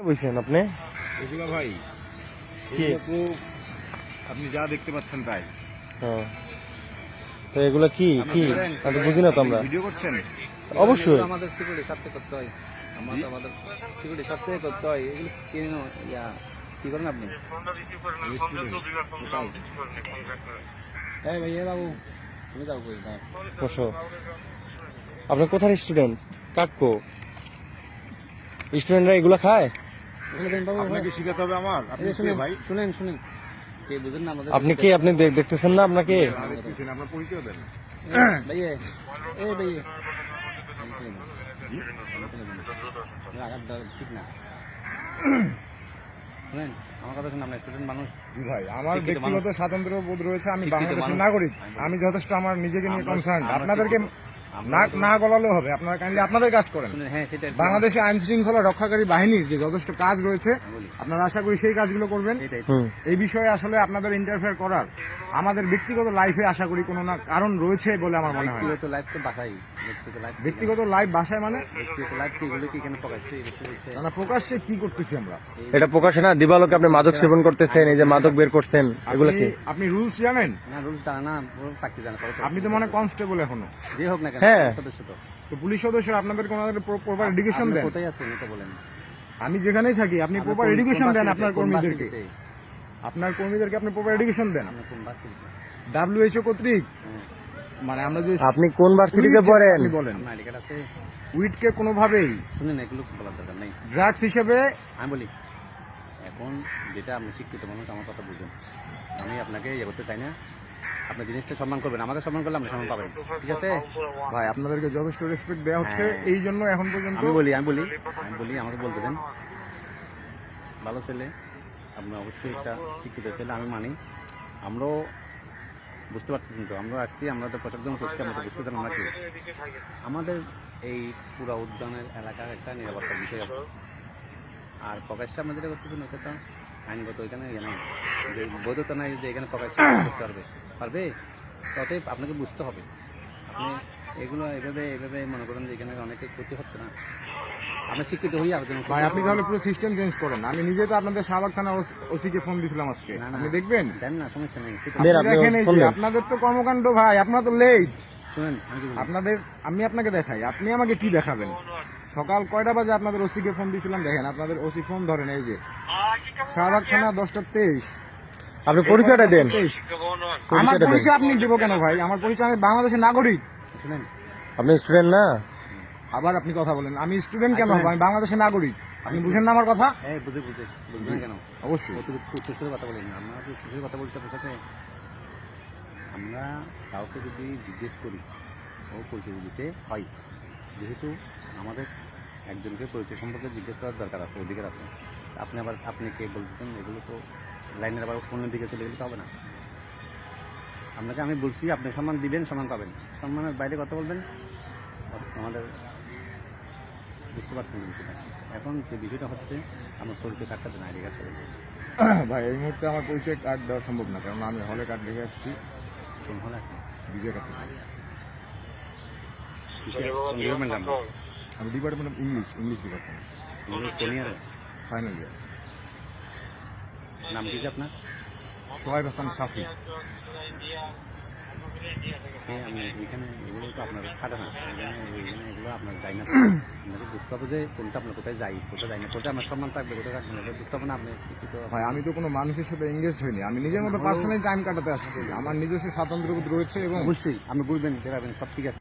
বলছেন আপনি? এগুলো ভাই, কি? এগুলো তো আপনি যা দেখতে পাচ্ছেন তাই। হ্যাঁ, তো এগুলো কি কি আমি তো বুঝি না তো আমরা। ভিডিও করছেন? অবশ্যই আমাদের সিকিউরিটি সাথে করতে হয়। আমাদের সিকিউরিটি সাথে করতে হয়। এগুলো কেন কি করেন আপনি? এই ভাই, বাবু তুমি যাও কই না? বসো। আপনি কোথার স্টুডেন্ট? কাটকো স্টুডেন্টরা এগুলো খায়? এগুলো দেন বাবু। আপনাকে শিখাতে হবে আমার? আপনি কে ভাই? শুনেন কে বুঝেন না আমাদের? আপনি কি আপনি দেখতেছেন না আপনাকে? দেখতেছেন, আপনার পরিচয় দেন। ভাইয়ে এই ভাইয়ে রাগাটা ঠিক না। শুনেন আমার কথা শুনুন, আমরা স্টুডেন্ট মানুষ। জি ভাই, আমার শিক্ষিত ব্যক্তিগত মানুষ। স্বাতন্ত্র্য বোধ রয়েছে। আমি শিক্ষিত বাংলাদেশের মানুষ। নাগরিক। আমি যথেষ্ট আমার নিজেকে নিয়ে কনসার্ন। আমরা আপনাদেরকে আমরা নাক না গলালেও হবে। আপনারা কাইন্ডলি আপনাদের কাজ করেন। শুনেন, হ্যাঁ সেটা বাংলাদেশে আইন শৃঙ্খলা রক্ষাকারী বাহিনীর যে যথেষ্ট কাজ রয়েছে, আপনারা আশা করি সেই কাজগুলো করবেন। সেটাই। এই বিষয়ে আসলে আপনাদের ইন্টারফেয়ার করার আমাদের ব্যক্তিগত লাইফে আশা করি কোনো না কারণ রয়েছে বলে আমার মনে হয়। ব্যক্তিগত লাইফ তো বাসাই। ব্যক্তিগত লাইফ বাসায় মানে ব্যক্তিগত লাইফ কি এগুলো কি এখানে প্রকাশ্যে ব্যক্তি বলছে? না, প্রকাশ্যে কি করতেছি আমরা? এটা প্রকাশে না, দিবালোকে আপনি মাদক সেবন করতেছেন, এই যে মাদক বের করছেন, এগুলো কি? আপনি রুলস জানেন? না রুলস জানা না, রুলস চাকরি জানা। আপনি তো মনে কনস্টেবল এখনো। যে হোক না কেন হ্যাঁ। সদস্য তো। তো পুলিশ সদস্য আপনাদের কোনো প্রপার এডুকেশন আপনি দেন? কোথায় আছেন এটা বলেন। আমি যেখানেই থাকি আপনি প্রপার এডুকেশন দেন আপনার কর্মীদেরকে? ভার্সিটিতে? আপনার কর্মীদেরকে আপনি প্রপার এডুকেশন দেন? আপনি কোন ভার্সিটিতে? WHO কর্তৃক মানে আমরা যে আপনি কোন ভার্সিটিতে পড়েন? আপনি বলেন আপনার আইডি কার্ড আছে? উইডকে কোনোভাবেই শুনেন, এগুলো বলার দরকার নেই। ড্রাগস হিসেবে আমি বলি, এখন যেটা আপনি শিক্ষিত মানুষ, আমার কথা বুঝুন। আমি আপনাকে ইয়ে করতে চাই না। আপনার জিনিসটা সম্মান করবেন, আমাদের সম্মান করলে আপনি সম্মান পাবেন, ঠিক আছে? ভাই আপনাদেরকে যথেষ্ট রেসপেক্ট দেওয়া হচ্ছে হ্যাঁ। এই জন্য এখন পর্যন্ত। আমি বলি আমাকে বলতে দেন। ভালো ছেলে, আপনি অবশ্যই একটা শিক্ষিত ছেলে, আমি মানি। আমরাও বুঝতে পারছি, কিন্তু আমরা আসছি, আমরা তো প্রচেতন করছি, আমরা তো বুঝতে চান আমরা কি। আমাদের এই পুরা উদ্যানের এলাকার একটা নিরাপত্তার বিষয় আছে। আর প্রকাশ্যে আমরা যেটা করতেছেন ওইটা তো আইনগত, ওইখানে ইয়ে নাই, যে বৈধতা নাই যে এখানে প্রকাশ্যে করতে পারবে। ততএব আপনাকে বুঝতে হবে। আপনি এগুলো এভাবে মনে করেন যে এখানে অনেকে ক্ষতি হচ্ছে না। আপনি শিক্ষিত হয়ে আবেদন করুন। ভাই আপনি তাহলে পুরো সিস্টেম চেঞ্জ করেন। আমি নিজে তো আপনাদের শাহবাগ থানা ওসিকে ফোন দিছিলাম আজকে। না, আপনি দেখবেন? দেন না, সমস্যা নেই। দেন, আপনি দেখেন এই ফোন যে দেন। আপনাদের তো কর্মকাণ্ড ভাই, আপনারা তো লেট। শুনেন, আমি কি বলি? আপনাদের আমি আপনাকে দেখাই, আপনি আমাকে কি দেখাবেন? সকাল কয়টা বাজে আপনাদের ওসিকে ফোন দিয়েছিলাম, দেখেন আপনাদের ওসি ফোন ধরেন। এই যে শাহবাগ থানা 10:23। আপনি পরিচয়টা দেন। আমার পরিচয়টা দেন। পরিচয় আপনি দেবো কেন ভাই? আমার পরিচয় আমি বাংলাদেশের নাগরিক। শুনেন, আপনি স্টুডেন্ট না? আবার আপনি কথা বলেন, আমি স্টুডেন্ট কেন হবো? আমি বাংলাদেশের নাগরিক। আপনি বুঝেন না আমার কথা? এই বুঝবেন কেন? অবশ্যই। উচ্চস্বরে কথা বলেন না। আমরা যে উচ্চস্বরে কথা বলছি আপনার সাথে, আমরা কাউকে যদি জিজ্ঞেস করি ও পরিচয় দিতে হয়, যেহেতু আমাদের একজনকে পরিচয় সম্পর্কে জিজ্ঞেস করার দরকার আছে, অধিকার আছে। আপনি কে বলতেছেন? এগুলো তো লাইনের আবার অন্যের দিকে চলে গেলে তো হবে না। আপনাকে আমি বলছি, আপনি সম্মান দিবেন, সম্মান পাবেন। সম্মানের বাইরে কথা বলবেন, আমাদের বুঝতে পারছেন বিষয়টা। এখন যে বিষয়টা হচ্ছে, আমার পরিচয় কার্ডটা দেন, আইডি কার্ডটা দেন। ভাই এই মুহূর্তে আমার পরিচয় কার্ড দেওয়া সম্ভব না, কারণ আমি হলে কার্ড রেখে আসছি। কোন হলে আছে? বিজয় কার্ড। ডিপার্টমেন্ট আমরা আমি department of English department, English কোন ইয়ারে? Final year. নাম কি যে আপনার? সোহাইব হাসান সাফি। হ্যাঁ, আমি এখানে এগুলো তো আপনার খাটে না, এখানে এগুলো আপনার যাই না। আপনাকে বুঝতে হবে যে কোনটা আপনার কোথায় যাই না, কোথায় আমার সম্মান থাকবে, কোথায় থাকবে না, বুঝতে হবে না। আপনি শিক্ষিত ভাই আমি তো কোনো মানুষের সাথে এঙ্গেজড হইনি, আমি নিজের মতো পার্সোনালি টাইম কাটাতে আসছি। আমার নিজস্ব স্বাতন্ত্র্য রয়েছে এবং অবশ্যই আপনি বুঝবেন, দেখাবেন, সব ঠিক আছে।